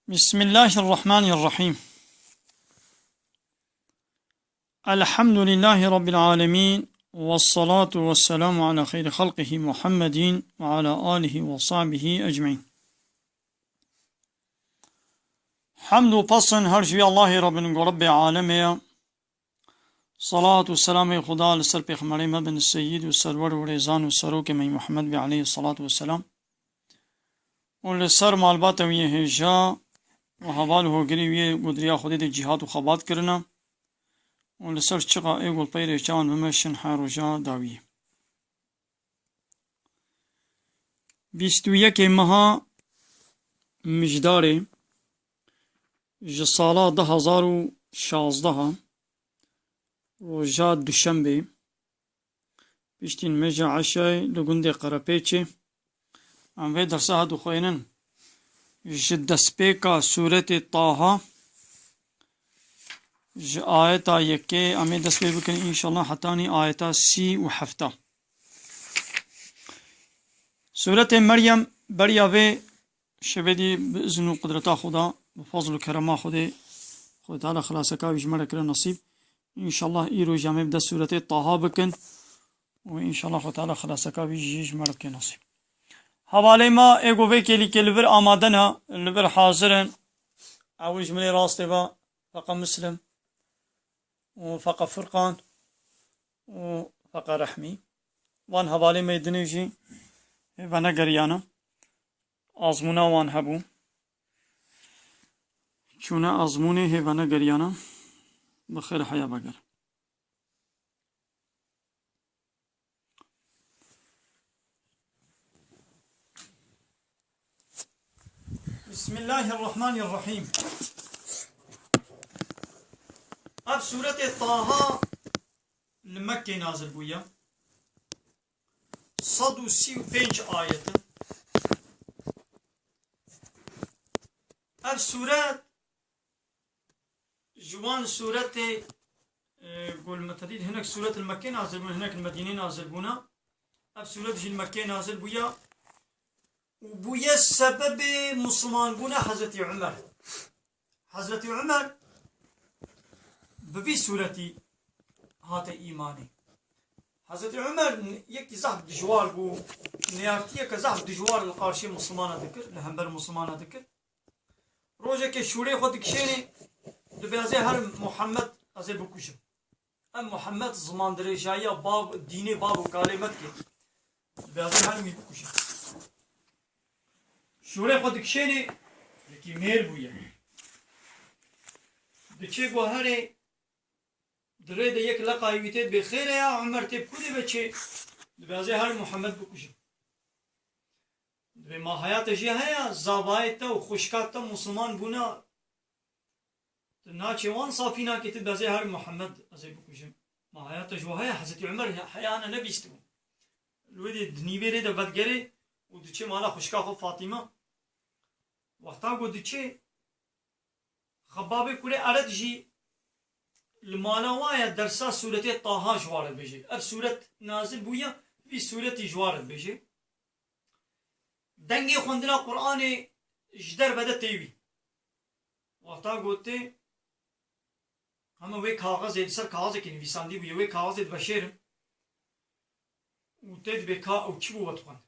بسم الله الرحمن الرحيم. الحمد لله رب العالمين، والصلاة والسلام على خير خلقه محمد وعلى آله وصحبه أجمعين. حمد وبصن هرشي الله رب عالمي. صلاة والسلام خدا لسر پیغمبر مبن السيد والسرور وريزان والسروك من محمد عليه الصلاة والسلام ولسر مالبات ويهجا وحواله قريبية قدريا خودي دي جهاد وخبات كرنا ولسر چقا ايقول بير جان ومشن حاروجا داوية بيستوية كمها مجداري جسالة 2016 روجا دوشنبه بيشتين مجا عشاي لغندي قرابيچي ام في درسها دخوينن جد سبيكا سورة طه آيتا يكي امي دسبي بكن ان شاء الله حتاني آيتا سي وحفتا سورة مريم بريا في شبدي بإذن قدرتا خدا بفضل كرما خدا تعالى خلاصكا بجمال كرا نصيب ان شاء الله ايرو جامع بدا سورة طه بكن وان شاء الله تعالى خلاصكا بجمال كرا نصيب حوالي ما ايگو في كلي كلبر آمادنا اللبر حاضرن اول جملة راستي با فقا مسلم وفقا فرقان وفقا رحمي وان حوالي ما يدنيجي وانا قريانا آزمونا وان هبو چونه آزموني هي وانا قريانا بخير حياة بقر. بسم الله الرحمن الرحيم. اب سورة طه لمكة نازل بويا 135 آية. اب سورة جوان سورة قول متديد هناك سورة المكة نازل بونا هناك المدينة نازل بونا. اب سورة المكة نازل بويا وبويا سبب مسلمان بونا حضرت عمر ببي سورتي هات إيماني. حضرت عمر يكي زحف دجوار بو نيارتيا كزحف دجوار القارشي مسلمانة ذكر لهمبر مسلمانة ذكر روجه كشوري خود كشيني دبيازي هر محمد ازي بكوشم ام محمد زمان دريجايا باب ديني باب وكالمت كي دبيازي هر مي بكوشم شوري خود كشيني لكي ميل بويا دچه گوهره دريد يك لقا يوتيد بخير يا عمر تبكودي بچه دبيازي هر محمد بكوشم بما حياة جي هيا زابايتا وخشكاتا مسلمان بونا ناچه وان صافينا كتب بازي هر محمد ازي بكوشم ما حياة جو هيا حضرت عمر حيانا نبيستو الودي دنيبيري دا بدگري ودچه مالا خشكا خو فاطمة وقتا قو دچه خبابي كوري ارد جي المالا وايا درسا سورة طه جوارد بيجي اب سورة نازل بويا في سورة جوارد بيجي دنگي خوندنا قرآن جدر بدا تيوي وقتا قوتي هما وي کاغذ سر کاغذ که نویسندی بوده وی کاغذ بشیر و تید بکا او چی بود خوند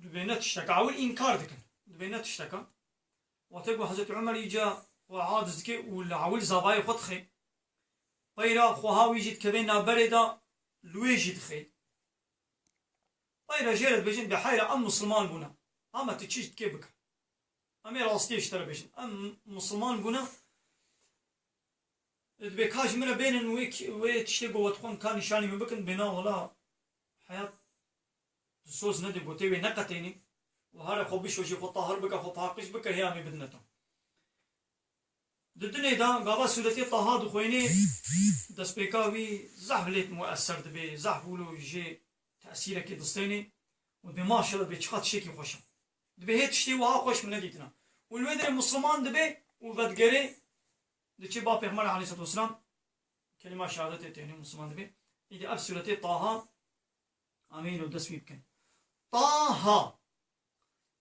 دبینا تشتکا اول انکار دکن دبینا تشتکا وقتا قو حضرت عمر يجا وعادز که اول زبای خود خي غيرا خوها ويجد كبينا بردا لويجد خي غيرا جيرت بجن بحيرة ام مسلمان بنا اما تشيد كيبك امي راستي اشترى بجن ام مسلمان بنا بكاج من بين ويك تشتغل وتكون كان نشاني مبكن بنا ولا حياة سوز ندي بوتي نقتيني وهذا خوبش وشي خو طاهر بك خو طاقش بك هي امي بدنته ددني دا غابا سورتي طه دخويني دسبيكاوي زحلت مؤثر دبي زحولو جي تأثيرك دستيني ودما شاء الله بيشخط شيكي خوشم دبي هي تشتي وها خوش من ديتنا والودر مسلمان دبي وبدغري دچي با پیغمبر عليه الصلاه والسلام كلمه شهادت تهني مسلمان دبي اذا اب سوره طه امين ودسوي بكن طه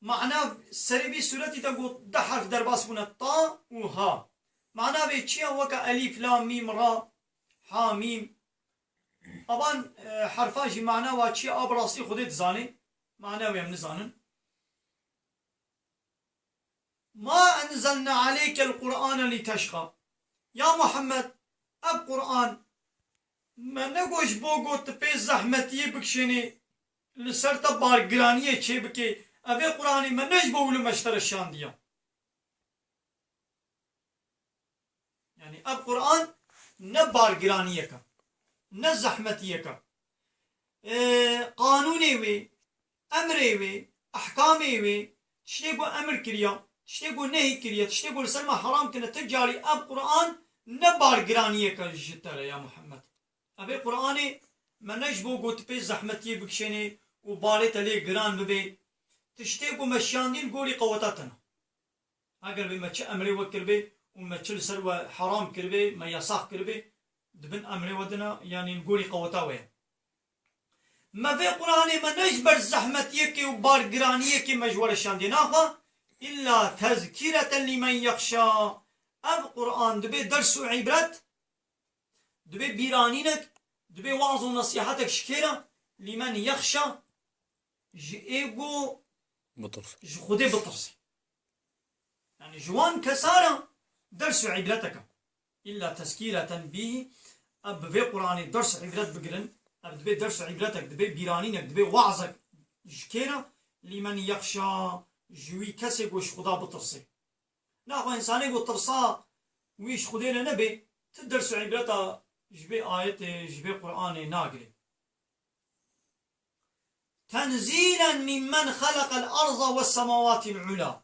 معناه سربي سورتي تقول ده حرف درباس بنا طا وها معناه بيتشيا وكا ألف لام ميم را ها ميم طبعا حرفاجي معناه واتشيا أبراسي خديت زاني معناه ويم نزانن ما أنزلنا عليك القرآن لتشقى يا محمد أب قرآن ما نقوش بوغو تبي زحمتي بكشني لسرتا بارقرانية چه بكي أبي قرآني ما نجبو لمشتر الشان ديا يعني أب قرآن نبارقرانية كا نزحمتي كا قانوني وي أمري وي أحكامي وي تشتيقو أمر كريا تشتيقو نهي كريا تشتيقو لسلمة حرام كنا تجاري أب قرآن نبارقرانية كا جتر يا محمد أبي قرآني ما نجبو قوت بي زحمتي بكشني وبالي تلي قران ببي تشتيقو مشاندين قولي قوتاتنا اگر بي ما تش أمري وكربي وما تشل سروا حرام كربي ما يصاح كربي دبن أمري ودنا يعني نقولي قوتاوي ما في قرآني ما نجبر زحمتيكي وبارقرانيكي مجور الشاندين آخا إلا تذكرة لمن يخشى أب قرآن دبي درس وعبرت دبي بيرانينك دبي وعظ ونصيحتك شكيرة لمن يخشى جئيقو بطرس خدي بطرسي يعني جوان كسارة درس عبرتك إلا تذكيرة به أب في قرآن درس عبرت بقرن أب دبي درس عبرتك دبي بيرانينك دبي وعظك شكيرة لمن يخشى جوي كسي وش خدا بطرسي ناخو إنساني بطرسا ويش خدينا نبي تدرس عبرتها جبي آية جبي قرآن ناقري تنزيلا ممن خلق الأرض والسماوات العلى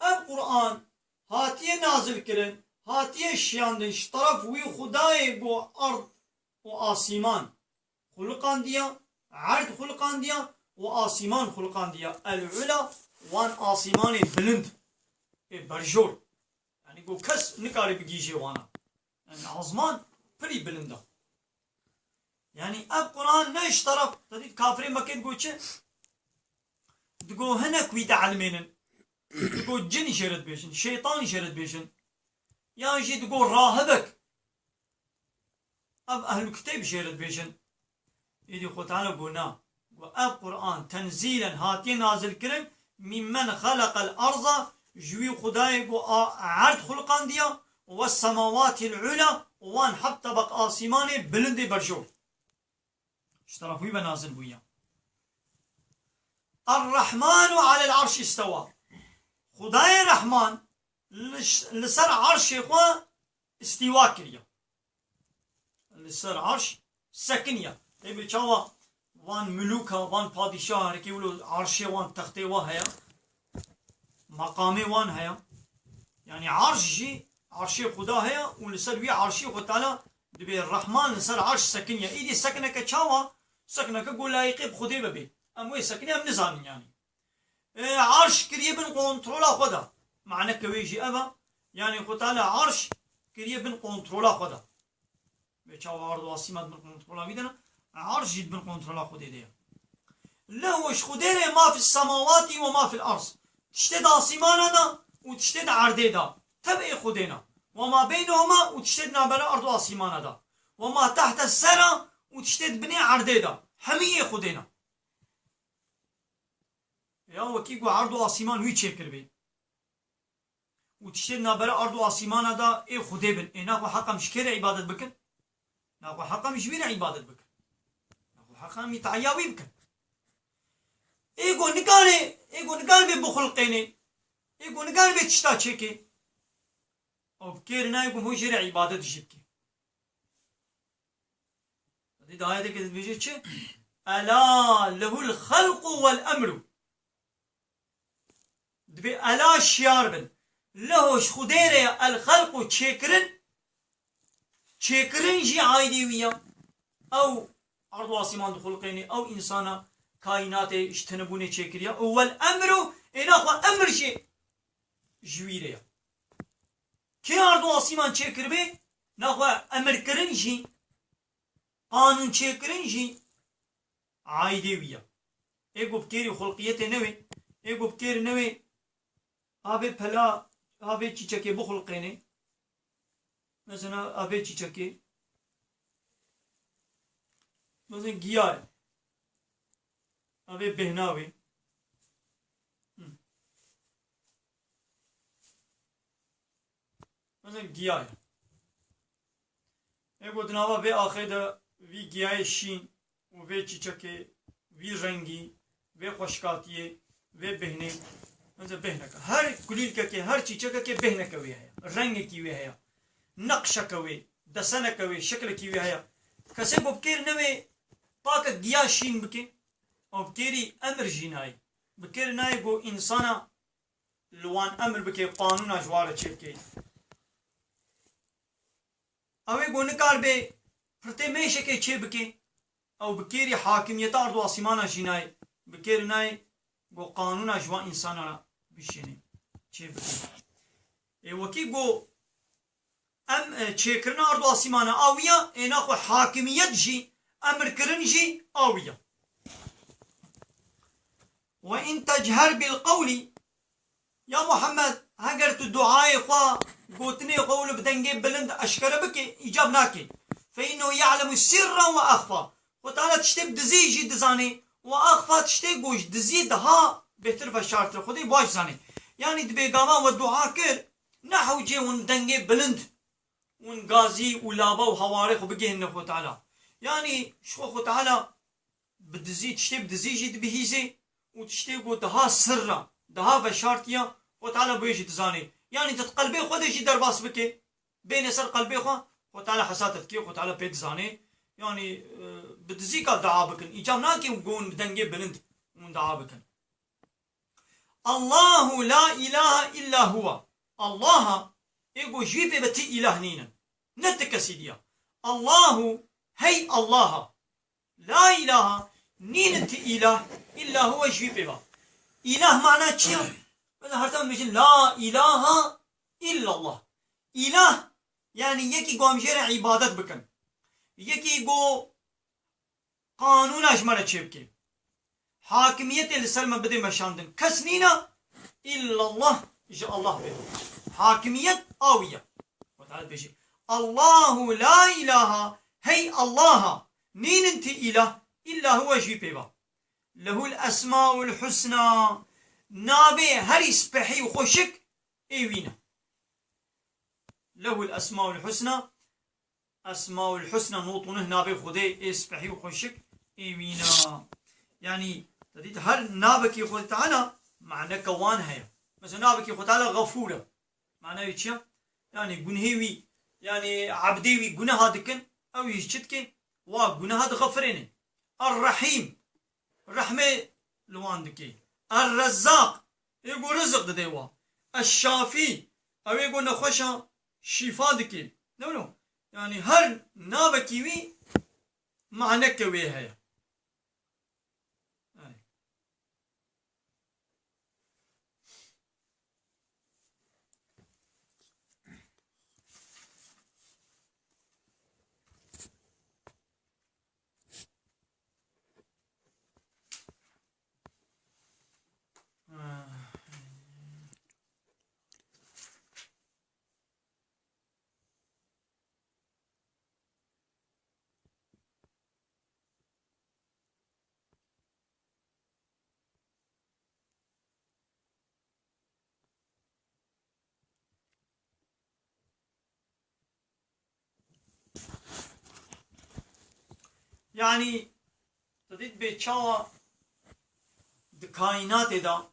القرآن هاتي نازل كرن هاتي شياندن شطرف وي خداي بو أرض وآسيمان خلقان ديا عرض خلقان ديا وآسيمان خلقان ديا العلا وان آسيمان بلند برجور يعني قو كس نكاري بجيجي وانا يعني عظمان بري بلنده يعني اب قرآن ناش طرف تدي كافرين ما كان تقول شيء تقول هنا كوي تعلمين تقول جن شرد بيشن شيطان شرد بيشن يا شي تقول راهبك اب اهل الكتاب شرد بيشن يدي خو تعالى قلنا واب قرآن تنزيلا هاتي نازل كرم ممن خلق الارض جوي خداي بو عرض خلقان ديا والسماوات العلى وان حب طبق آسماني بلندي برجور اشترفوا بنازل بويا الرحمن على العرش استوى خداي الرحمن لسر عرش خوا استواء كريا لسر عرش سكنيا تبي تشوا وان ملوكا وان بادشاه ركي ولو عرشي وان تختي وهيا مقامي وان هيا يعني عرشي عرشي خدا هيا ولسر وي عرشي خو تعالى دبي الرحمن لسر عرش سكنيا ايدي سكنه كچاوا سكنه كقول لايق بخدي ببي اموي سكنه من نزان يعني عرش قريب كنترول خدا معنى كويجي ابا يعني خو تعالى عرش قريب كنترول خدا بچاوا ارض واسمات من كنترول ميدنا عرش جد من كنترول خدي دي له وش خدي ما في السماوات وما في الارض تشتد آسمان دا وتشتد عرض دا تبع خدينا وما بينهما وتشتد نابلا أرض آسمان دا وما تحت السرى وتشتد بني عرض دا همية خدينا يا وكيكو عرض آسمان وي تشكر بي وتشتد نابلا أرض آسمان دا اي خدي بن اي ناكو حقا مش كير عبادت بكن ناكو حقا مش بين عبادت بكن ناكو حقا متعياوي بكن ايقو نقال بي بخلقيني ايقو نقال بي تشتا تشيكي او بكير نايقو مجرى عبادت جيبكي هذه دعاية كده بيجي تشي ألا له الخلق والأمر دبي ألا شيار بن له شخديري الخلق تشيكرن جي عايدي ويا او عرض واسمان خلقيني او انسانا كائنات اجتنبوني تشيكريا والأمر إناخو أمر شيء جويريا كي عرض واسمان تشيكر بي ناخو أمر كرنجي قانون تشيكرنجي عايدي ويا ايقو بكيري خلقيته نوي ايقو بكير نوي هابي بلا هابي تشيكي بخلقيني مثلا هابي تشيكي مثلا جياي هابي بهناوي مثلا جياي ايقو دناوا في آخر في جياي شين وفي تشيكي في رنگی و خوشکاتیه و بهنه مثلا بهنه که هر کلیل که هر چیچه که بهنه کوی هیا رنگ کیوی هیا نقش کوی دسنه کوی شکل کیوی هیا کسی بکر نوی پاک گیاشین بکی او بکری امر جنای بکر نای گو انسانا لوان امر بکی قانون اجوار چه بکی اوی گو نکار به پرتمیشه که چه بکی او بكيري حاكمية أرض واسمانا جناي بكير ناي جو قانون أجوا إنسانا بيشيني شيء بكير وكي جو أم شكرنا أرض واسمانا آوية إنا خو حاكمية جي أمر كرن جي آوية وإن تجهر بالقول يا محمد هجرت الدعاء خوا قوتني قول بدنجي بلند أشكر بك إجابناكي فإنه يعلم السر وأخفى وتعالى تشتي بدزي جي دزاني واخفى تشتي جوش دزي دها بهتر فشارت خدي باش زاني يعني دبيغاما والدعاء كر نحو جي ون دنگي بلند ون غازي ولابا وحوارق وبقيه خو تعالى يعني شو خو تعالى بدزي تشتي بدزي جي دبهيزي وتشتي جو دها سر دها فشارتيا وتعالى بيجي دزاني يعني تتقلبي خدي جي درباس بكي بين سر قلبي خو وتعالى حساتت كي وتعالى بيت زاني يعني بدزيكا دعا بكن إجابناكي وقون بدنجي بلند ودعا بكن الله لا إله إلا هو الله إيقو جيبي بتي إله نينا نتك سيديا الله هي الله لا إله نين تي إله إلا هو جيبي با إله معناه شيء بلا هرتم بيجي لا إله إلا الله إله يعني يكي قوام جير عبادت بكن يكي گو قانون اشمره چبكي حاكمية السلم بدي مشاندن كسنينا إلا الله إجا الله بيدو حاكمية آوية وتعالى بيجي الله لا إله هي الله نين انت إله إلا هو جيبيبا له الأسماء الحسنى نابي هري سبحي وخشك ايوينا له الأسماء الحسنى أسماء الحسنى نوطونه نابي خدي إسبحي وخشك إيمينا يعني تديت هر نابك يخد تعالى معنى كوان هيا مثلا نابك يخد تعالى غفورة معنى يتشا يعني جنهيوي يعني عبديوي جنها دكن أو يشتكي وجنها غفرين الرحيم رحمة لوان دكي الرزاق يقول رزق دديوا الشافي أو يقول نخشة شفاء دكي نو يعني هر نابكيوي معنى كوي هيا يعني تديت بيتشاوا دكاينات دا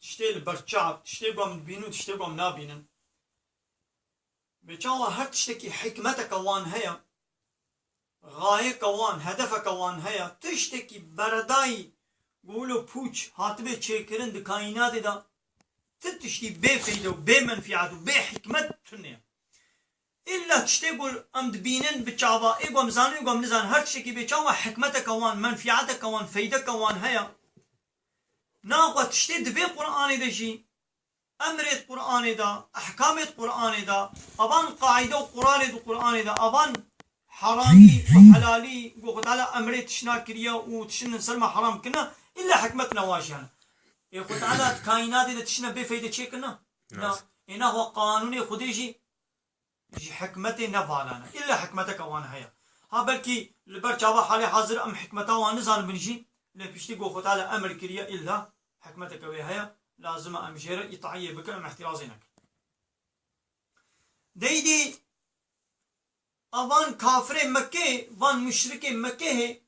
تشتي البرشاب تشتي قوم بينو تشتي قوم نابينن بيتشاوا هر تشتكي حكمتك كوان هيا غاية كوان هدفك كوان هيا تشتكي برداي قولوا بوش هاتبه تشيكرن دكاينات دا تشتي بفيدة وبمنفعة وبحكمت تنيا إلا تشتغل أمد بينن بتشابا إيقوم زانو إيقوم نزان هر شيء بتشابا حكمتك كوان منفعتك كوان فايدة كوان هيا ناقة تشتد في القرآن ده شيء أمرت قرآن ده أحكامت قرآن ده أبان قاعدة وقرآن ده قرآن ده أبان حرامي وحلالي وقت على أمرت تشنا كريا وتشن سلمة حرام كنا إلا حكمتنا واشان خود تعالى كائنات إذا تشنا بفايدة شيكنا لا إنه هو قانون خديجي حكمته نفعلنا إلا حكمتك وانا هيا ها بلكي البرشاوة حالي حاضر أم حكمته وانا زان بنجي لبشتي قو خود تعالى أمر كريا إلا حكمتك وهي لازم أمجير يطعي بك أم احترازينك ديدي أوان كافر مكة وان مشرك مكة هي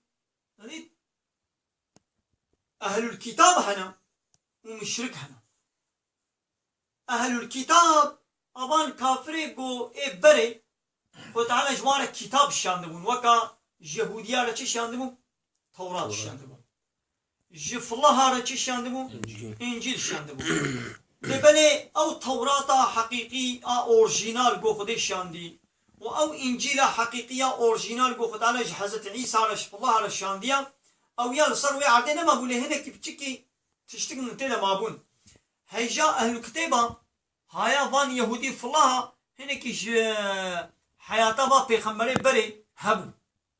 أهل الكتاب هنا ومشرك هنا أهل الكتاب أوان كافر قو بري وتعالى جوار كتاب شاندبون وكا يهودية رچي شاندبون توراة شاندبون جفلها رچي شاندبون إنجيل شاندبون لبني أو توراة حقيقي أورجينال قو خدي شاندي أو إنجيل حقيقية أورجينال قو خدالة حضرت عيسى رشف الله على الشاندية أو يال صروي عردنا ما بقوله هنا كيف تشتكي نتلا مابون هيجا أهل الكتابة هايا فان يهودي فلاها هنا كيش حياته با پیغمبر بري هبو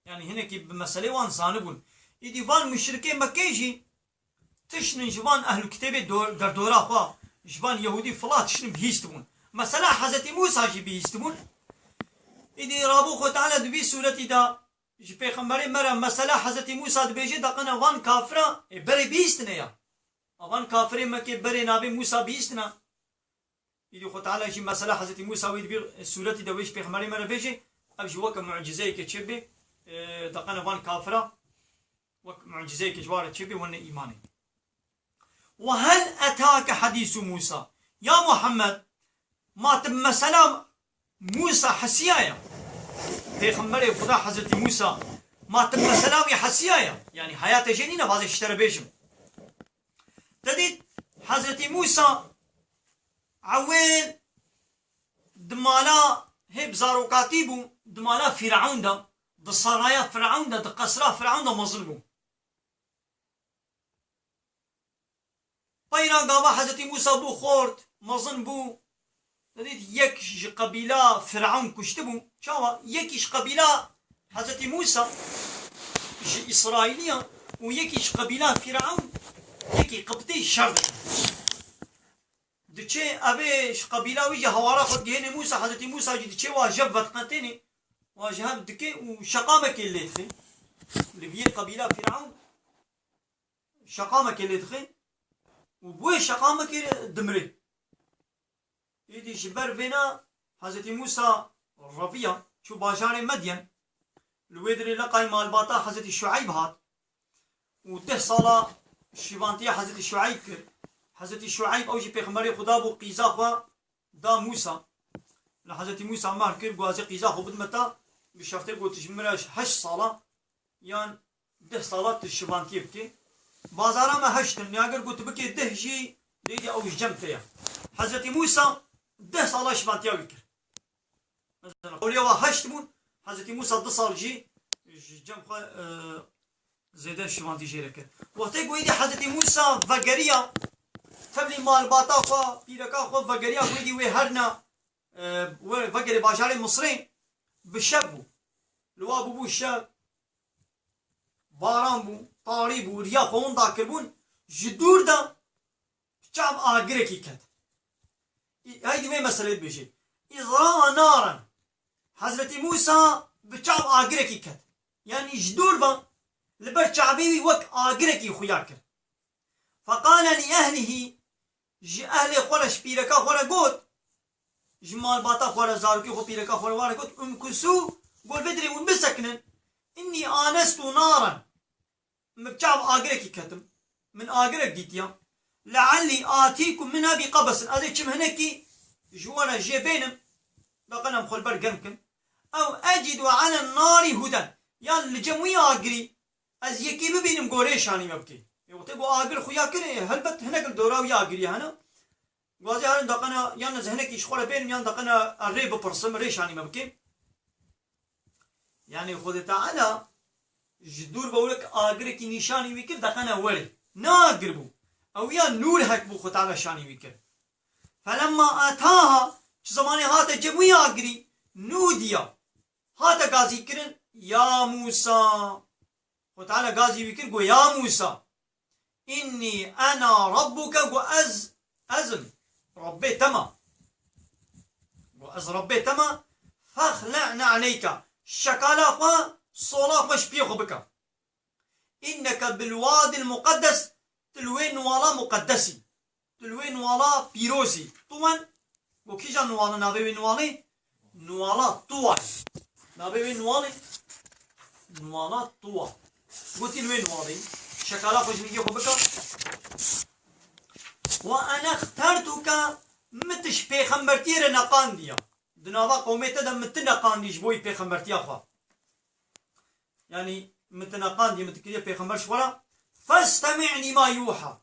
يعني هنا كي بمسألة وان زانبون يدي فان مشركين مكيجي تشنن جوان أهل الكتابة در دورا خوا جوان يهودي فلاها تشنن بهيستبون مثلا حضرت موسى جي بهيستبون يدي رابو خو تعالى دبي سورة دا جي پیغمبر مرا مثلا حضرت موسى دبيجي دقنا وان كافرا بري بهيستنا يا وان كافرين مكي بري نابي موسى بهيستنا يدي خو تعالى جي مثلا حضرت موسى ويدبي سورة دا ويش پیغمبر مرا بيجي أبجي وك معجزة كتشبي دقنا وان كافرا وك معجزة كجوارة تشبي ون إيماني وهل أتاك حديث موسى يا محمد ما تم مثلا موسى حسيايا پیغمبر خدا حضرت موسى ما تم مثلا حسيايا يعني حياة جنينة بعض اشترى بيجم تديد حضرت موسى عوين دمالا هي بزاروكاتي بو دمالا فرعون دا دصرايا فرعون دا دقصرا فرعون دا مظلمو بينا قابا حضرت موسى بو خورد مظلم بو تديد يكش قبيلة فرعون كشتبو شاوا يكش قبيلة حضرت موسى إسرائيلية ويكش قبيلة فرعون يكي قبطي شر دچه أبيش قبيلة ويجي هوارا خد جهني موسى حضرت موسى جي دچه واجب وطقنتيني واجهب دكي وشقامك اللي دخي لبيه قبيلة فرعون شقامك اللي دخي وبوي شقامك دمري يدي شبر فينا حضرت موسى رفيع شو باشار مدين الويدري لقاي مال باطا حضرت شعيب هات وده صلاة شيبانتيا حضرت شعيب كر حضرت شعيب أوجي بيغمري خدا بو قيزا خوا دا موسى لحضرت موسى مار كر قوازي قيزا خو بدمتا بشرطي قو تجمرش 8 صلاة يان 10 صلاة الشيبانتيا بكي بازارا ما هشتن ناقر قلت بكي ده جي ليدي أوج جمتيا حضرت موسى 10 صلاة شيبانتيا بكر مثلا قولي هشتمون حضرت موسى 10 صال جي جم زيدان شيبانتي جيرك وقتي قويدي حضرت موسى فقريا فبلي مال باطا خوا بيركا خوا فقريا قويدي وهرنا فقري باشاري مصرين بشبو لوابو بو الشاب باران بو طاري بو ريا خون دا كربون جدور دا شعب آقركي كت هايدي ما مسألة بيجي إضراء نارا حضرت موسى بشعب آقركي كت يعني جدور با لبر شعبي وك آقركي خياكر فقال لأهله أهل خورش بيركا خورا قوت جمال باتا خورا زاروكي خو بيركا خورا وارا قوت امكسو قول بدري ونبسكنن إني آنست نارا مبشعب آقركي كتم من آقرك ديتيا لعلي آتيكم منها بقبس هذا كم هناكي جوانا جيبينم لقنا مخل برقمكن أو أجد على النار هدى يعني الجموية آقري از يكي ببينم قوريشاني مبكي يوتيقو آقر خويا كري هلبت هناك الدوراوي آقري هنا وازي هارن دقنا يعني هناكي شخورة بينم يعني دقنا الريب برسم ريشاني مبكي يعني خود تعالى جدور بقولك آقركي نشاني ويكر دقنا وري ناقربو أو يا نور هكبو خود تعالى شاني ويكر فلما آتاها زماني هاتا جموي آقري نوديا هاتا قازي كرن يا موسى خود تعالى قازي ويكر قو يا موسى إني أنا ربك أزم ربي تما ربي تما فاخلعنا عليك شكالا خوا صولا خوش بيخو بك إنك بالوادي المقدس تلوين والا مقدسي تلوين والا بيروسي طوان وكيجا نوالا نابي نوالي نوالا طوال نابي نوالا طوال قلت لوين واضي شكالا خوش بيخو بك وأنا اخترتك متش پیغمبرتی را نقاندیا دناوا قومیت دا متنقاندی جبوی پیغمبرتی آخوا يعني متنقاندی متکریه پیغمبر شورا فاستمع لما يوحى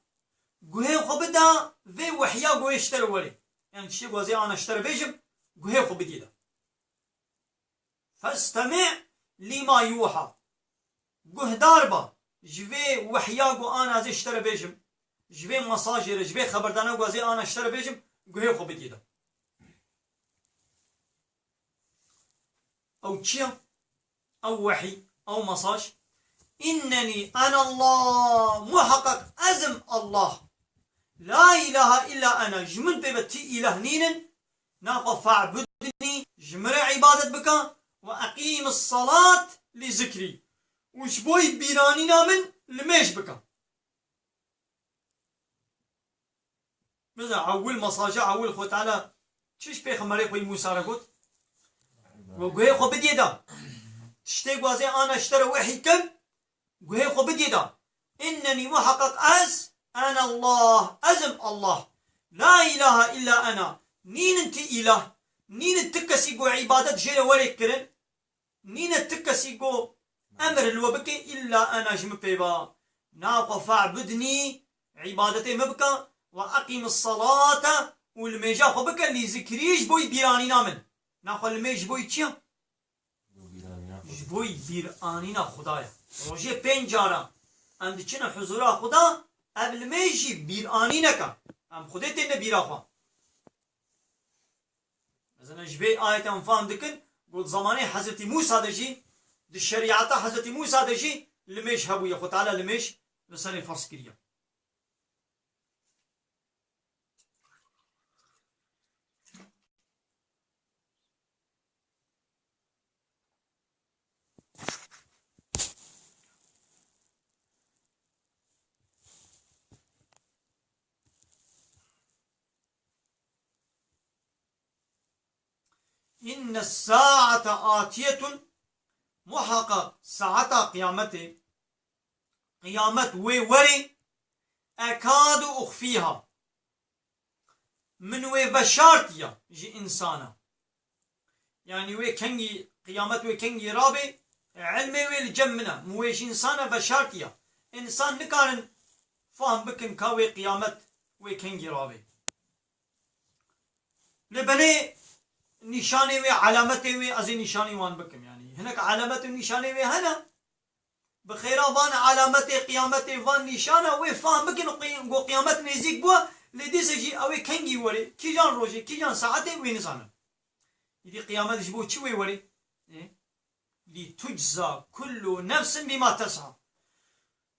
گوه خو بدا في وحيا گوه اشتر ولي يعني تشي گوزي انا اشتر بيجم گوه خو بدي دا فاستمع لما يوحى گوه داربا جوه وحيا گو انا زي اشتر بيجم جوه مساجر جوه خبردانا گوزي انا اشتر بيجم گوه خو بدي دا او تشيا او وحي او مساج إنني أنا الله محقق أزم الله لا إله إلا أنا جمن ببتي إله نين ناقف فاعبدني جمر عبادة بك وأقيم الصلاة لذكري وشبوي بيراني نامن لميش بك مثلا عول مصاجة عول خو تعالى تشيش بيخمري خوي موسى رقود وقوي خو بدي دا تشتي قوازي أنا اشترى وحي كم قوي خو بدي دا إنني محقق أنا الله أزم الله لا إله إلا أنا نين انت إله نين التكسي قو عبادة جيرا وريك كرن نين التكسي قو أمر الوبكي إلا أنا جم بيبا ناقف فاعبدني عبادتي مبكى وأقيم الصلاة والميجا خو بك اللي ذكريش بوي بيراني نامن ناقف الميج بوي تشيا بوي بيرانينا خدايا روجي بنجارا عند چنا حضورا خدا قبل ميجي بيراني نكا ام خديت ان بيراخوا مثلا جبي آية انفام دكن قلت زماني حضرت موسى دجي دي الشريعة حضرت موسى دجي لميش هبو يا خو تعالى لميش لساني فرس كريا إن الساعة آتية محقق ساعة قيامته قيامت وري أكاد أخفيها من بشارتيا جي إنسانا يعني كنجي قيامت كنجي رابي علمي الجمنا مويش إنسانا بشارتيا إنسان نكارن فهم بكن كاوي قيامت كنجي رابي لبني نشاني علامتي ازي نشاني وان بكم يعني هناك علامات نشاني هنا بخيرا وان علامتي قيامتي وان نشانه وفهم بكن قو قيامت نزيك بوا لدي سجي اوي كنجي وري كي جان روجي كي جان ساعتي وين نسانه يدي قيامت جبو تشوي وري لتجزى كل نفس بما تسعى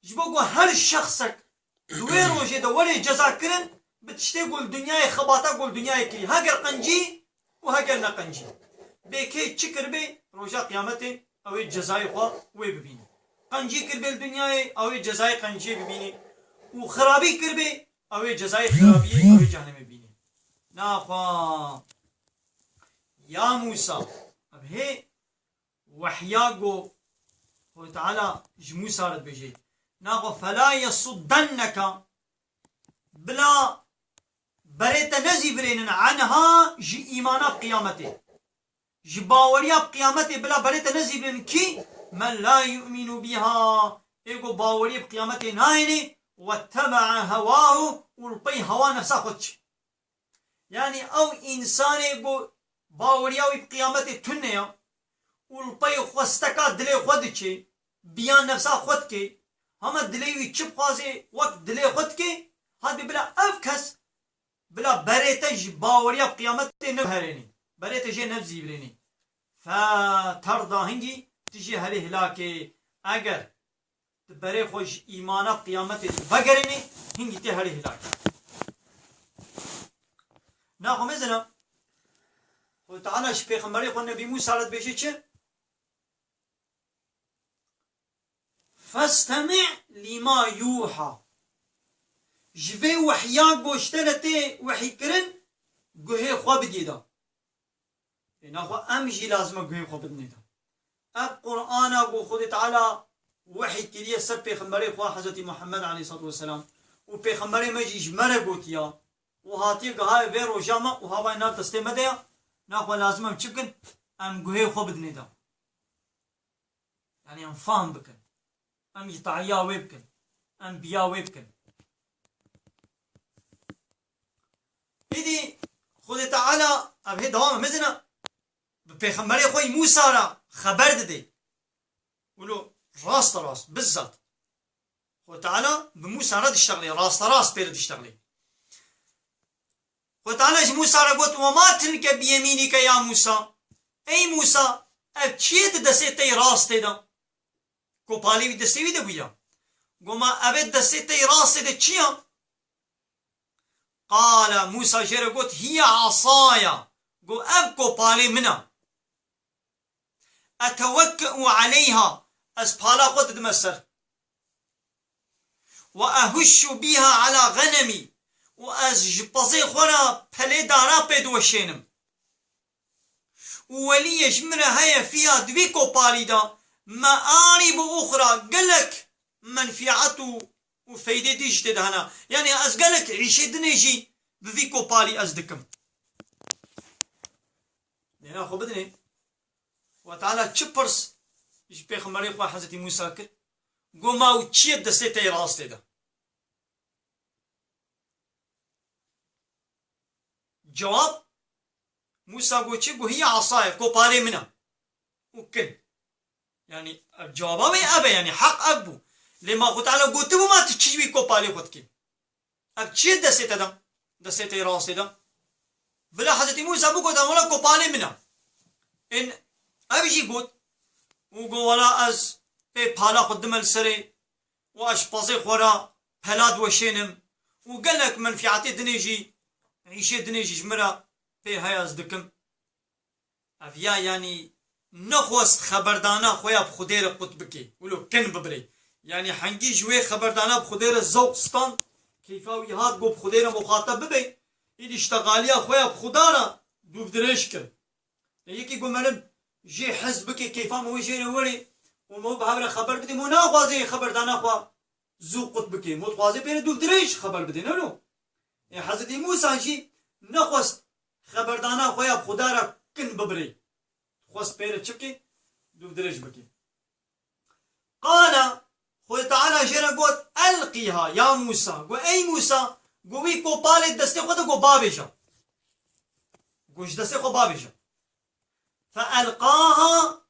جبو هر شخصك دوي روجي دوري جزاء كرن بتشتغل دنياي خباطه قول دنياي كري هاجر قنجي وهاجر نقنجي بكي تشكر بي روجا قيامته او الجزاء خوا وي ببيني قنجي كربي الدنيا او الجزاء قنجي ببيني وخرابي كربي او الجزاء خرابي او جهنم ببيني ناخوا يا موسى اب هي وحياغو هو تعالى جموسى رد بيجي ناخوا فلا يصدنك بلا بريت نزي برينن عنها جي إيمانا بقيامته جي باوريا بقيامته بلا بريت نزي برينن كي من لا يؤمن بها إيقو باوريا بقيامته نايني واتبع هواه والبي هوا نفسه خدش يعني أو إنسان إيقو باوريا بقيامته تنيا والبي خستكا دلي خدش بيان نفسه خدك هما دلي چپ خوازي وقت دلي خدك هاد بلا أفكس بلا بريتج باوريا بقيامته نبهريني بريتج نفزي بريني فترضى هنجي تجي هالهلاكي اگر برای خوش ایمانا قیامت بگرنی هنگی تی هری هلاک ناخو مزنا و تعالی ش پیغمبری خو نبی موسی رد بشه چه فاستمع لما يوحى جوی وحیا گوشتلتی وحی کرن گوه خو بدیدا ناخو امجی لازمه گوه خو بدنیدا اب قرآن گو خود تعالی وحی کلیه سر پیغمبری خو حضرت محمد علیه الصلاة والسلام و پیغمبری مجی جمره گوتیا و هاتی گهای وی روشاما و هاوای نار دسته مدیا ناخو لازمه چی بکن ام گوه خو بدنیدا يعني ام فهم بکن ام يطعيا ويبكن ام بيا ويبكن إذي خود تعالى أبهي دوام مزنا بپیغمبر خوی موسی را خبر داده ولو راست بالذات خود تعالى بموسى را تشتغلي راست بير تشتغلي خود تعالى موسى را قلت وما تلك بيمينك يا موسى اي موسى اچيت دسيتي راست دا کو پالی وی دستی وی ده بویا گوما ابد دستی تی راست ده چیا قال موسى جرى قلت هي عصايا قو اب کو پالی منا اتوكأ عليها از پالا خود دمسر واهش بها على غنمي واز جبازي خورا پلی دارا پیدوشینم ولي جمره هيا فيها دوی کو پالی دا مآرب أخرى قالك منفعته وفايدة دي جديد هنا يعني أز قالك عيشي دنيجي بذيكو بالي أزدكم يعني أخو بدني وتعالى تشبرس يجي بيخمري خوا حزتي موسى كر قوما وتشيد دستي راستي ده جواب موسى قو هي عصاية كو بالي منها وكن يعني الجواب أبا يعني حق أبو لما قلت على قلت ما تشيبي كوبالي خدك أب تشيد دسيتة راسي ده بلا حضرت موسى أبو قلت ولا كوبالي منا إن أبيجي قلت وقو ولا أز بحالا قدم السري وأش بازي خورا بلاد وشينم وقال لك منفعتي دنيجي عيشي دنيجي جمرة في هيا أزدكم أبيا يعني نخواست خبردانا خويا بخدير قطبكي ولو كن ببري يعني حنجي جوي خبردانا بخدير الزوق ستان كيفاوي هاد قو بخدير مخاطب ببي إذا اشتغاليا خويا بخدارا دوب دريشكر يكي قو ملم جي حزبكي كيفا موجيري وري ومو بهابرا خبر بدي مو ناخوازي خبردانا خوا زوق قطبكي مو تخوازي بين دوب دريش خبر بدي نلو يعني حضرت موسى جي نخواست خبردانا خويا بخدارا كن ببري خواست بيرة تشبكي دوب دريش بكي قال خود تعالى جرى قلت ألقيها يا موسى قو أي موسى قوي كو بالي دستي خود قو بابيشا قوش دستي خو بابيشا فألقاها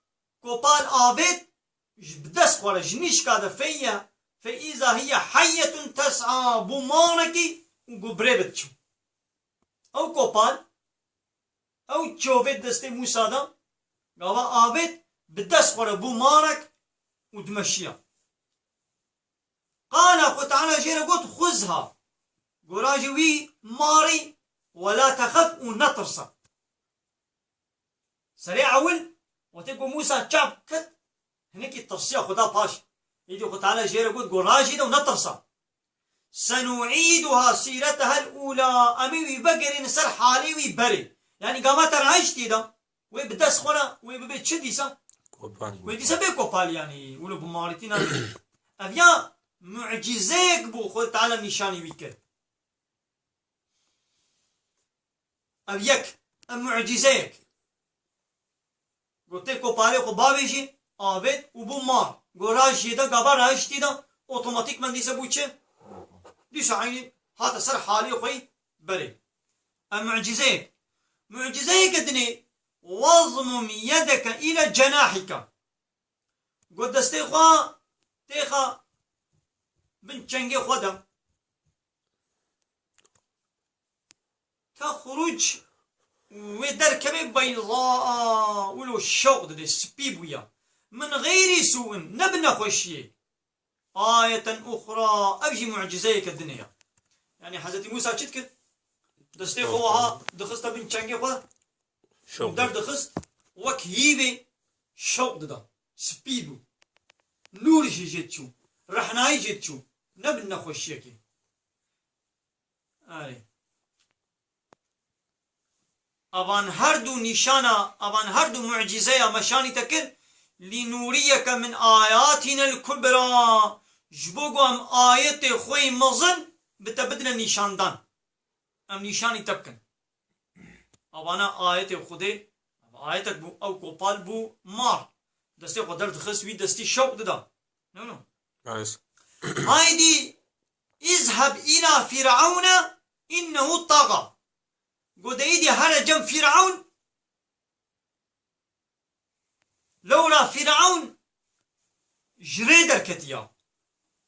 كو بال آبت بدس خورا جنيش كادا فيا فإذا هي حية تسعى بمانكي وقو بريبت شو أو كو بال أو تشوفت دستي موسى دا قاوا آبت بدس خورا بمانك ودمشيها قال أخو تعالى جينا قلت خذها قراجي وي ماري ولا تخف ونطرسا سريع أول وتقول موسى تشاب كت هناك التفصيل خدا باش يدي أخو تعالى جينا قلت قراجي ده ونطرسا سنعيدها سيرتها الأولى أمي بقري نسر حالي ويبري يعني قامت رعيشتي ده ويبدس خورا ويببيت شديسا ويديسا بيكوبال يعني ولو بمارتين أبيا معجزيك بو خود تعالى نشاني ويكر أبيك معجزيك قلت لكو بالي خو بابيشي آبت وبو مار قراش يدا قابا رايشتي دا اوتوماتيك من ديسا بوچه ديسا عيني هذا سر حالي خوي بري معجزيك دني واضمم يدك إلى جناحك قد استيخوا تيخا بن چنگي خدا تخرج ودركبه بيضاء ولو الشوق ده سبيبويا من غير سوء نبنى خوشيه آية أخرى أبجي معجزيك الدنيا يعني حضرت موسى شتكت دستي خوها دخست بن چنگي خو در دخست وك هيبه شوق دا سبيدو نور جيتشو رحناي جيتشو نبن نخوشيكي آره أبان هردو نشانا أبان هردو معجزة مشاني تكر لنوريك من آياتنا الكبرى جبوغو أم آيات خوي مظن بتبدنا نشاندان أم نشاني تبكن أبانا آيات خودي آياتك بو أو قوبال بو مار دستي قدر دخسوي دستي شوق دا نو نايس هايدي اذهب إلى فرعون إنه طغى قد ايدي هلا جنب فرعون لولا فرعون جريدر كتيا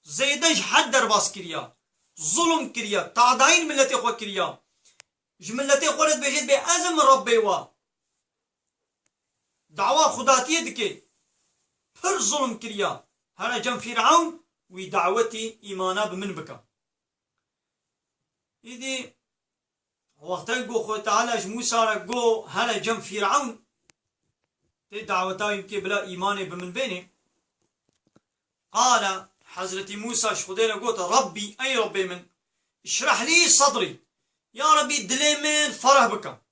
زيدنج حدر باس كريا ظلم كريا تعداين ملتي خو كريا جملتي خورت بجد بأزم ربي وا دعوة خداتية دكي پر ظلم كريا هلا جنب فرعون ودعوتي إيمانا بمن بكا إيدي وقتا يقول خوي تعالى موسى رقو هلا جنب فرعون تي دعوتا يمكن بلا إيمان بمن بيني قال حضرت موسى شخدينا قلت ربي أي ربي من اشرح لي صدري يا ربي دلي من فرح بك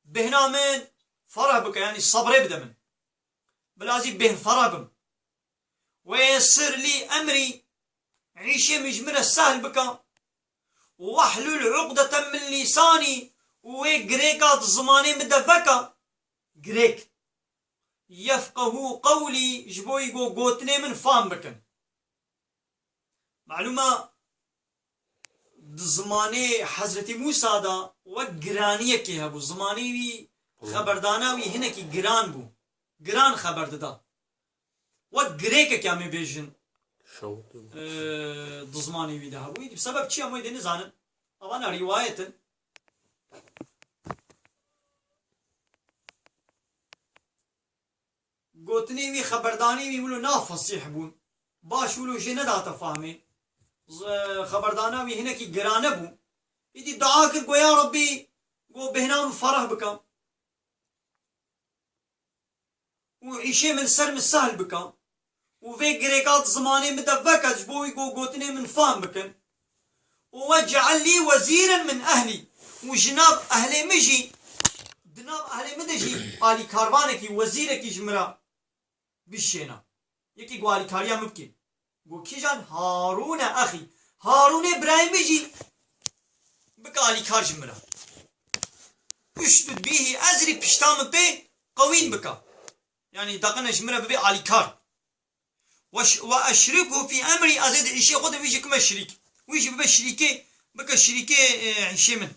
بهنا من فرح بك يعني الصبر يبدأ من بلازي به فرح بم ويسر لي أمري عيشي مجمرة سهل بك واحلل عقدة من لساني وغريكات زماني مدفكة غريك يفقه قولي جبوي جو قوتني من فام بكن معلومة زماني حضرت موسى دا وقرانية كي هبو زماني وي خبردانا وي هنا كي قران بو قران خبر دا وقريك كامي بيجن شو دزماني وي دا هبو بسبب چي امو يدي نزانن اوانا رواية قوتني وي خبرداني وي ولو نا فصيح بون باش ولو جي ندا تفاهمي خبردانا وي هنا كي قرانه بو يدي دعاك قو يا ربي قو بهنام فرح بكم وعيشي من سر من سهل بكم وفي قريقات زماني مدفكة جبوي قو قوتني من فهم بكم واجعل لي وزيرا من أهلي وجناب أهلي مجي جناب أهلي مدجي آلي كاروانكي وزيركي جمرا بشينا يكي قو آلي كاريا مبكي قو كيجان هارون أخي هارون إبراهيم مجي بك آلي كار جمرا اشتد به أزري بشتام بي قوين بك يعني دقنا جمرا ببي آلي كار وأشركه في أمري أزيد عيشي خود ويجي كما شريك ويجي ببا شريكي بك شريكي عيشي من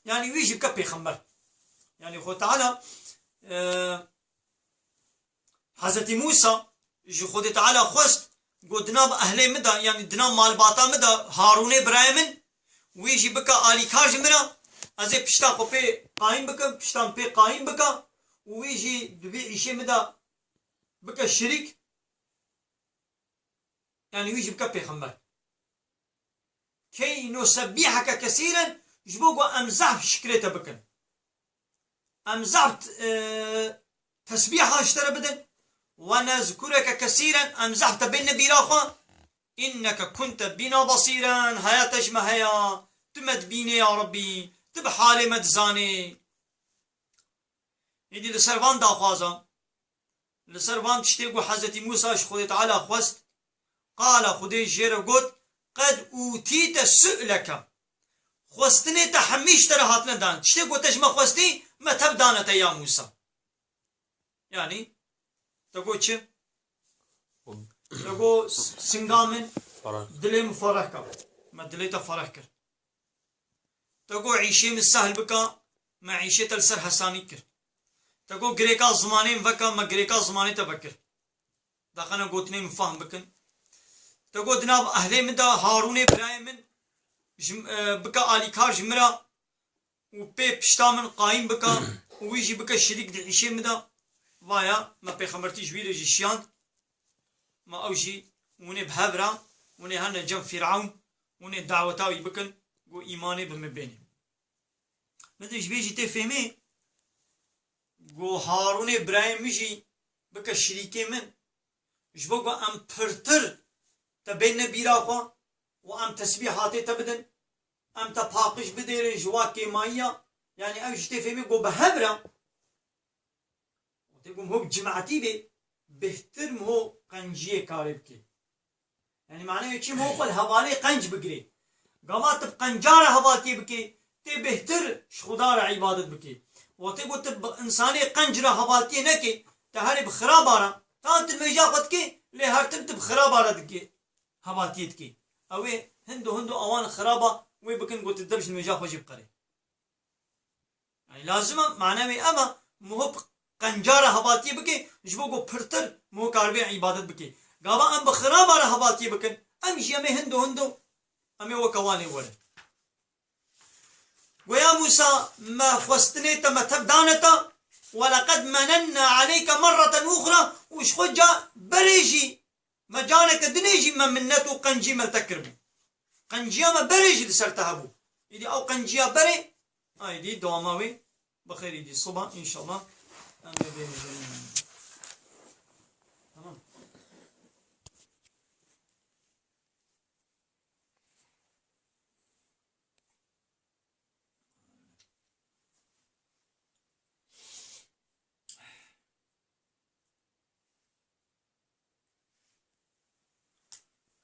يعني ويجي بك بيخمر يعني خو تعالى حضرت موسى يجي خود تعالى خست قد دناب أهلي مدى يعني دناب مال باطا مدى هارون إبراهيم ويجي بك آلي كارج منا أزي بشتا خو بي قايم بك بشتان بي قايم بك ويجي ببي عيشي مدى بك الشريك يعني ويجي بك بيخمر كي نسبحك كثيرا جبوكو أمزح شكريتا بكن أمزح تسبيحها اشترى بدن ونذكرك كثيرا أمزحت بين براخا إنك كنت بنا بصيرا هيا تجمع هيا تمد بيني يا ربي تبحالي مدزاني يدي لسربان دا خوازا لسربان تشتيقو حضرت موسى خودي تعالى خوست قال خودي جير قد قد أوتيت سؤلك خوستني تحميش ترى هاتنا دان تشتيقو تجمع خوستي ما تبدانت يا موسى يعني تقول چه تقول سنگامن دلي مفرح كا ما دلي تفرح كر تقول عيشي من سهل بكا ما عيشي تلسر حساني كر تقول غريكا زماني مفكا ما غريكا زماني تبكر داخنا قوتني مفهم بكن تقول دناب أهلي من دا هارون إبراهيم من بكا آلي كار جمرا وبي بشتا من قايم بكا ويجي بكا الشريك دي عيشي مدا وايا ما بيخمرتي جويل جي شيان ما اوجي وني بهبرا وني هنا جنب فرعون وني دعوتاوي بكن و ايماني بمبيني مدري جبيجي تفهمي و هارون ابراهيم يجي بكا الشريكي من جبوكو ام پرتر تبين نبيرا خوا وام تسبيحاتي تبدن ام تباقش بدير جواكي مايا يعني اوجي تفهمي قو بهبرا وتقوم هو بجماعتي بي بهتر مو قنجيه كاربكي يعني معناه يجي مو قل هوالي قنج بقري قامات بقنجارة هوالتي بكي تي بهتر شخدار عبادت بكي وتقول تب انساني قنجرة هوالتي نكي تهرب خرابارا تانت المجاقت كي لهرتم تب خرابارا دكي هوالتي دكي اوي هندو اوان خرابة وي بكن قلت الدبش المجاق وجيب قري يعني لازم معناه اما مو قنجارة هوالتي بكي جبوكو پرتر مو كاربي عبادت بكي قابا ام بخرابارا هوالتي بكن ام جيامي هندو امي وكواني ورد ويا موسى ما خستنيت ما تبدانتا ولقد مننا عليك مرة أخرى وش خجا بريجي ما جانك دنيجي ما منتو قنجي ما تكرمو قنجيا ما بريجي لسرتهبو يدي أو قنجيا بري يدي دواماوي بخير يدي صبح إن شاء الله تمام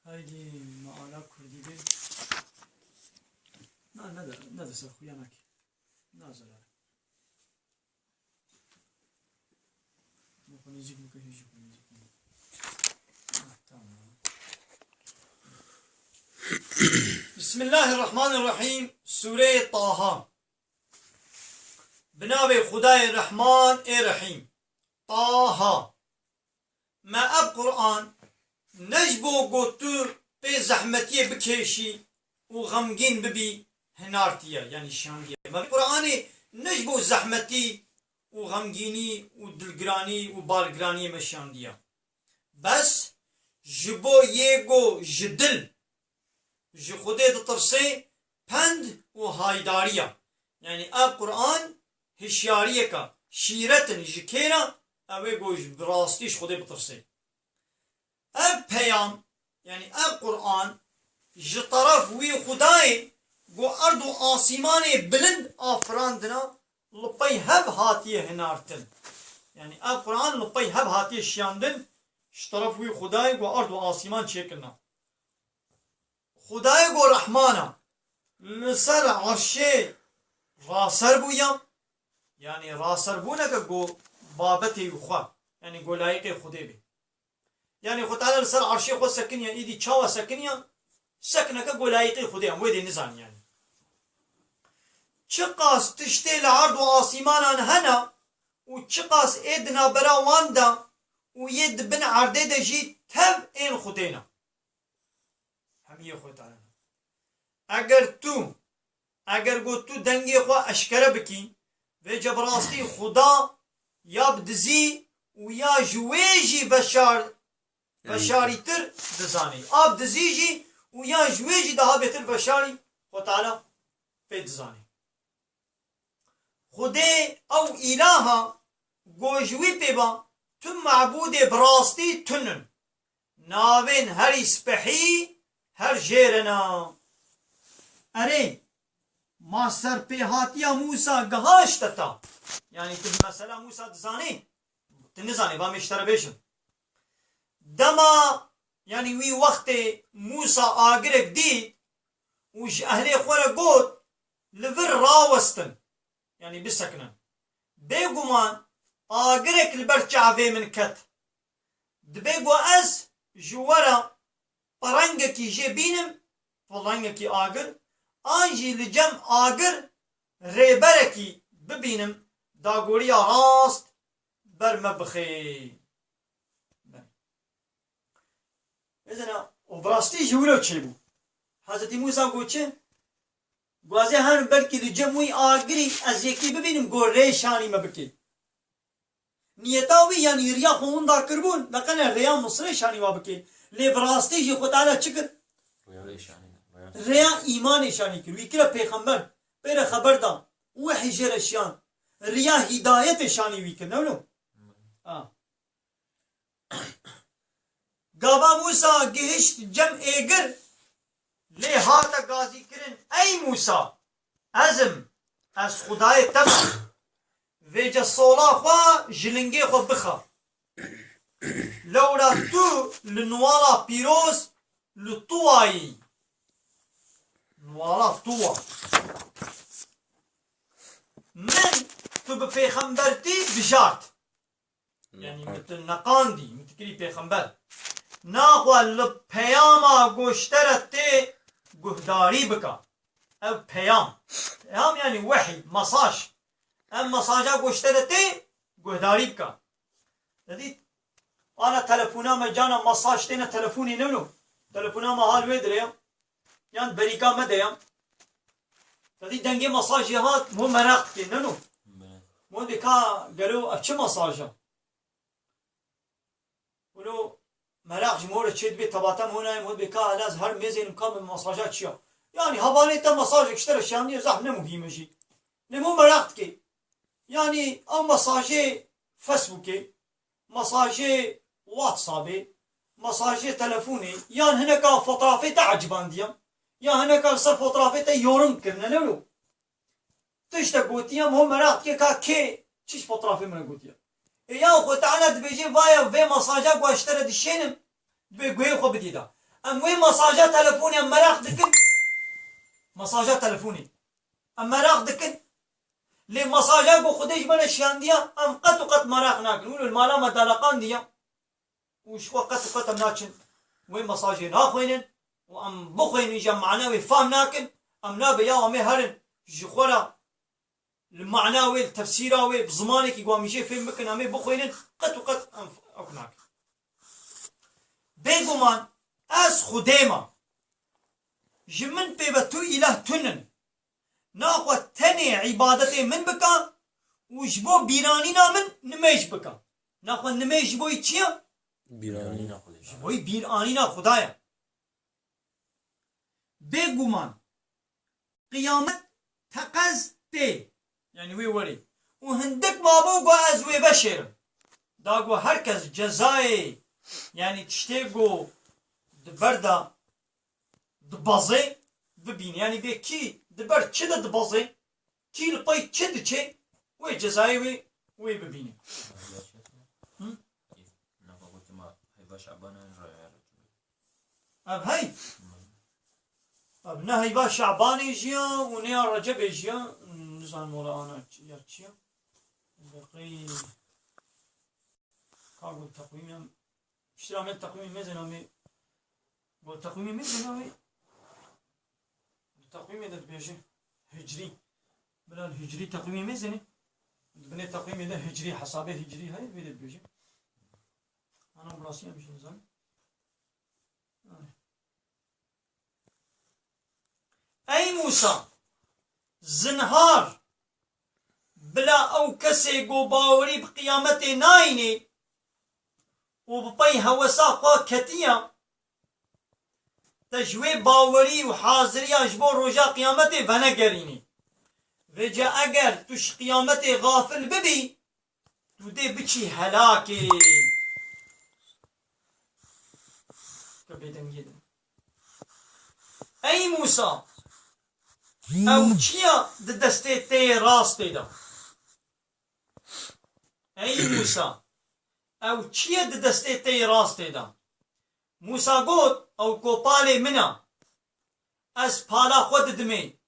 هايدي معانا كردي بي ندر سخويانك نازل مخنيجيك مكهيجيك بسم الله الرحمن الرحيم سورة طه بنابي خداي الرحمن الرحيم طه ما اب قرآن نجبو قوتو بي زحمتي بكيشي وغمجين ببي هنارتيا يعني شانديا ما قرآني نجبو زحمتي وغمجيني ودلقراني وبالقراني مشانديا بس جبو ييغو جدل جي خودي تطرسي پند وهايداريا يعني اب قرآن هشياريكا شيرتن جكيرا اويغو براستيش خودي بطرسي اب پیام يعني اب قرآن جي طرف وي خداي گو ارض و آسمان بلند آفراندنا لپي هب هاتيه هنارتن يعني اب قرآن لپي هب هاتيه شياندن جي طرف وي خداي گو ارض و آسمان شكلنا خداي گو رحمانا لسر عرشه راسر بويا يعني راسر بونك گو بابتي يخوا يعني گو لايق خدي بي يعني خد تعالى لسر عرشه خو سكنيا ايدي چاوا سكنيا سكنك گو لايق خدي هم ويدي نزان يعني چقاس تشتي لعرض و آسيمانان هنا و چقاس ادنا برا واندا و يد بن عرده ده جي تب این خدينا هميه خود تعالى اگر گو تو دنگی خو اشکره بکی و جبراستی خدا یا بدزی و یا جویجی بشاری تر دزانی آب دزیجی و یا جویجی ده بهتر بشاری خود تعالى پی دزانی خدای او الها گوجوی پیبا تو معبود براستی تنن ناوین هر اسپحی هر جیرنا اره ما سر پی هاتیا موسا گهاشتتا يعني تبي مثلا موسى تزاني تنزاني بام اشترى بيشن دما يعني وي وقت موسى آگرك دي وش اهلي خورا قوت لفر راوستن يعني بسكنا بيقومان آگرك البرچعوه من كت دبيقو از جوارا پرنگکی جه بینم پرنگکی آگر آنجی لجم آگر ریبرکی ببینم داگوری راست برمبخی بزنه و براستی جولو چه بو حضرت موسی گو چه گوازی هن بلکی دی جمعی آگری از یکی ببینم گو ریشانی ما بکی نیتاوی یعنی ریا خون دا کربون لقنه ریا مصر شانی ما بکی لی براستی جی خود تعالی چکر ریا ایمان شانی کر وی کرا پیغمبر بیر خبر دا وحی جرشیان ریا هدایت شانی وی کر نولو گابا موسا گهشت جمع ایگر لی هاتا گازی کرن ای موسا ازم از خدای تب ویجا صولا خوا جلنگی خو بخا لورا تو لنوالا پیروز لطوایی نوالا طوا من تو به پیغمبرتی بجارت یعنی مثل نقاندی متکری پیغمبر ناخوا لپیاما گوشترت گهداری بکا او پیام یعنی وحی مساج ام مساجا گوشترت گهداری بکا دیدید انا تلفونا مجانا مساج تینا تلفونی نمنو تلفونا ما حال ویدریم یعنی بریکا مدیم دیدید دنگی مساجی هات مو مراق کی ننو مو دیکا گلو اچه مساجا ولو مراق جمهور تشد بي طباتا هنا مود بكا لاز هر ميزين مقام مساجات شيا يعني هبالي تا مساج اشترى شاني زح نمو هي شيء نمو مراقت كي يعني او مساجي فيسبوكي مساجي واتسابي مساجي تلفوني يعني هناك فوتوغرافي تاع عجبانديا يا هناك صار فوتوغرافي تا يورم كرنا لولو تشتا قوتيا مو مراقت كي كا كي تشيش فوتوغرافي من قوتيا يا خو تعالى تبيجي فايا في مساجات واشترى دشينم بيقوي خو بديدا ام وين مساجات تلفوني ام مراق دكن مساجات تلفوني ام مراق دكن لي مساجات بو خديش من الشانديا ام قط مراق ناكل ولو المالا مدلقان ديا وش قط ناكن وين مساجين اخوين وام بخوين جمعنا وفهم ناكن ام نابي يا امي هرن جخورا المعناوي التفسيراوي بزمانك يقوم يجي في مكان امي بخوين قط اقناك بيقومان از خديما جمن بيبتو اله تنن ناخو تني عبادتي من بكا وجبو بيرانينا من نميش بكا ناخو نميش بوي چيا بيرانينا خدايا جبوي بيرانينا خدايا بيقومان قيامت تقز تي يعني وي وري وهندك مابو از وي بشر داغو هركز جزاي يعني تشتيقو دبردا دبازي ببين يعني بكي دبر تشد دبازي كي الباي تشد تشي وي جزاي وي ببيني اب هاي اب نهي با شعبان يجيا ونيا رجب يجيا نزان مولا انا يرتشيا بقي كاغو تقويم اشترى من تقويم ميزانامي بو تقويم ميزانامي التقويم ده بيجي هجري بلا الهجري تقويم ميزاني بني تقويم ده هجري حسابه هجري هاي بيجي انا براسي مش نظام اي موسى زنهار بلا او كسي جو باوري بقيامتي نايني وبطي هوسا خوا كتيا تجوي باوري وحاضري اجبور رجا قيامتي فانا قريني رجا اگر تش قيامتي غافل ببي تودي بچي هلاكي كبيدن جدا اي موسى او چيا دستي تي راستي دا اي موسى او چیه دسته تی راسته دا موسا گوت او کوپاله منا از پالا خود دمی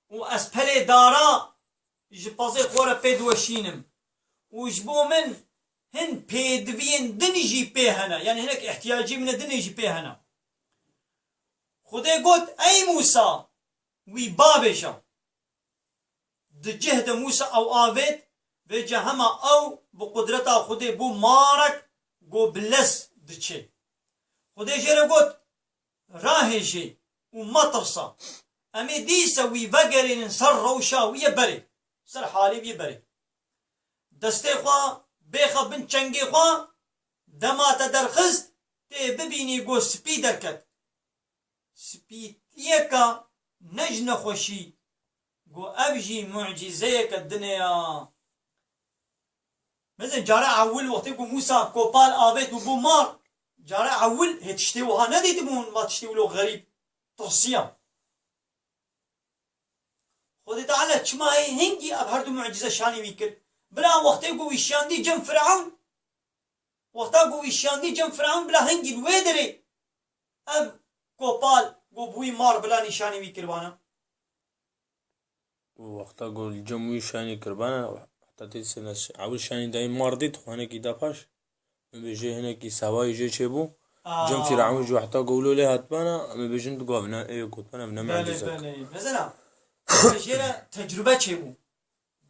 و از پله دارا جپازه خورا پیدوشینم و جبو من هن پیدوین دنجی پیهنا یعنی هناك احتیاجی من دنجی پیهنا خده گوت ای موسا وی بابشا ده جهد موسا او آوید و جهما او بقدرتا خودی بو مارک گو بلس دچه خودی جره گوت راهی جی و مطرسا أمي ديسا وي بقرين سر روشا ويا بري سر حالي بي بري دستي خوا بيخا بن چنگي خوا دما تدرخست تي ببيني گو سپي دركت سپي تيكا نجن خوشي گو ابجي معجزيك الدنيا مثلا جارة عول وقتی گو موسى كوبال آبيت وبو مار جارة عول هي تشتيوها نديت بون ما تشتيولو غريب ترسيا خودي تعالى چما هي هنگي اب هر دو معجزة شاني بيكر بلا وقتی گو ويشاندي جم فرعون وقتا گو ويشاندي جم فرعون بلا هنگي الويدري اب كوبال گو بوي مار بلا نشاني بيكر وانا وقتا قول جموي شاني كربانا حتى تيسنش عاول شاني داي مارديت هنا كي دافاش بيجي هنا كي سواي جي تشيبو جم فرعون جو حتى قولوا لي هاتبانا بيجن تقابنا ايه قلت انا بنا معجزك مثلا جيرا تجربة تشيبو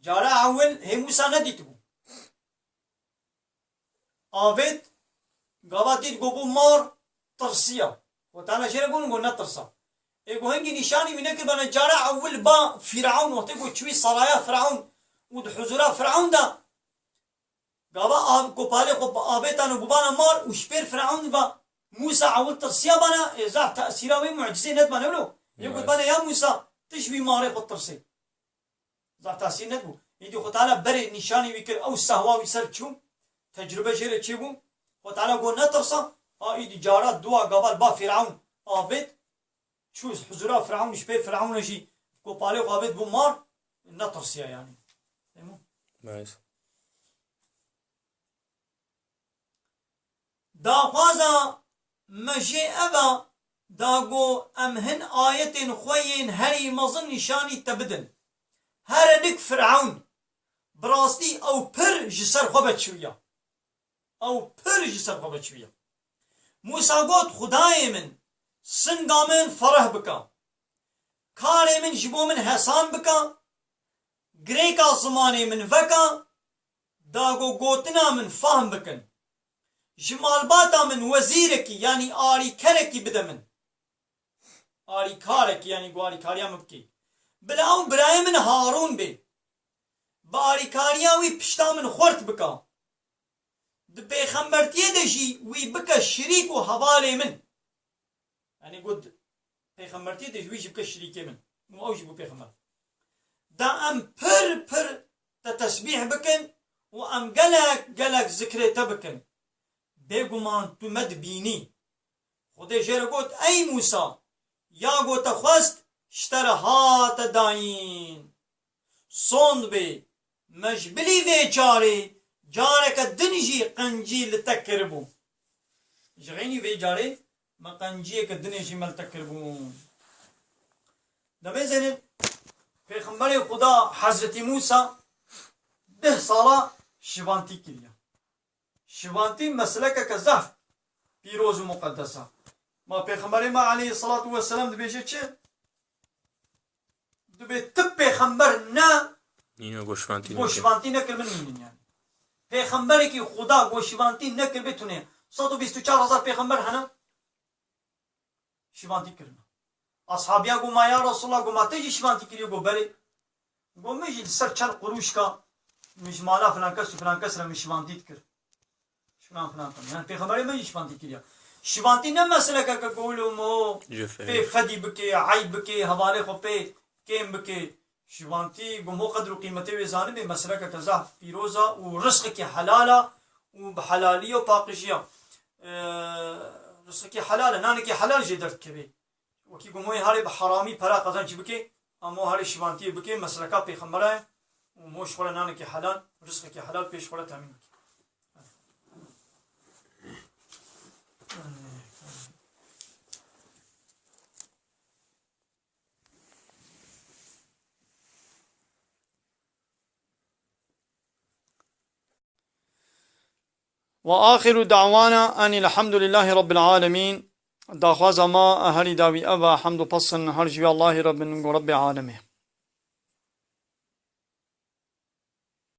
جارا عول هي موسى نديتبو آفيت قاباتيت قوبو مار ترسيا وتانا جيرا قولوا نترسا ايقو هنگي نشاني منك بنا جارا عول با فرعون وقتقو تشوي صرايا فرعون ود حضورا فرعون دا قابا آب كوبالي قوب آبيتانو قبانا مار وشبير فرعون با موسى عول ترسيا بنا ازاح تأثيرا وي معجزين ند بنا ولو يقول بنا يا موسى تشوي ماري قد ترسي ازاح تأثير ند بو يدي خطالا بري نشاني ويكر او سهواوي سر تشوم تجربة جيرا تشيبو خطالا قول نترسا ايدي جارات دوا قابال با فرعون آبيت شو حضورا فرعون شبه فرعون جي كوبالي قابت بمار نطرسيا يعني نايس دا خوازا مجي أبا داغو أمهن آية خوين هري مظن نشاني تبدن هردك فرعون براستي أو پر جسر خوبت شوية أو پر جسر خوبت شوية موسى قوت خداي من سنگا من فرح بکا کار من جبو من حسان بکا گریکا زمانه من وکا داگو گوتنا من فهم بکن جمال باتا من وزیرکی یعنی آری کرکی بده من آری کارکی یعنی گو آری کاریا مبکی بلا اون برای من هارون بی با آری کاریا وی پشتا من خورت بکا د پیغمبرتیه دجی وی بکا شریک و حواله من يعني قد پیغمبرتي دجوي جبك شريكي من مو اوجي بو پیغمبر دا ام پر تسبيح بكن و ام قلق ذكري تبكن بيقومان تو مد بيني خدي جير قلت اي موسى يا قلت خواست اشترهات داين صند بي مجبلي في جارك الدنجي قنجي لتكربو جغيني في جاري ما قنجيه كدنيا شمال تكربون دبي زين في خمبري خدا حضرت موسى ده صلاة شبانتي كليا شبانتي مسلكة كزهف بيروز مقدسة ما في خمبري ما عليه الصلاة والسلام دبي جيتش دبي تبي خمبرنا نينا غوشفانتي نكر من مين يعني في خمبري كي خدا غوشفانتي نكر بتونه 124,000 پیغمبر هنا شبانتي كرنا أصحابيا قو ما يا رسول الله قو ما تجي شبانتي كريو قو بلي قو ميجي لسر چل قروش کا مش مالا فلان كس مش شبانتي تكر فلان يعني پیغمبر ميجي شبانتي كريا شبانتي نم مسئلة کا قولو مو في فدي بكي عيب بكي حوالي خو في كيم بكي شبانتي قو مو قدر قيمتي وزانه بي مسئلة کا تزاح فيروزا ورزق كي حلالا وبحلالية وباقشية رزقي حلال نانكي حلال جدرت كبي وكي قموي هاري بحرامي برا قزان بكي امو هاري شبانتي بكي مسلكا بيخمره وموش ولا نانكي حلال رزقك حلال بيش ولا تامين وآخر دعوانا أن الحمد لله رب العالمين داخواز ما أهلي داوي أبا حمد بصن هرجي الله رب العالمين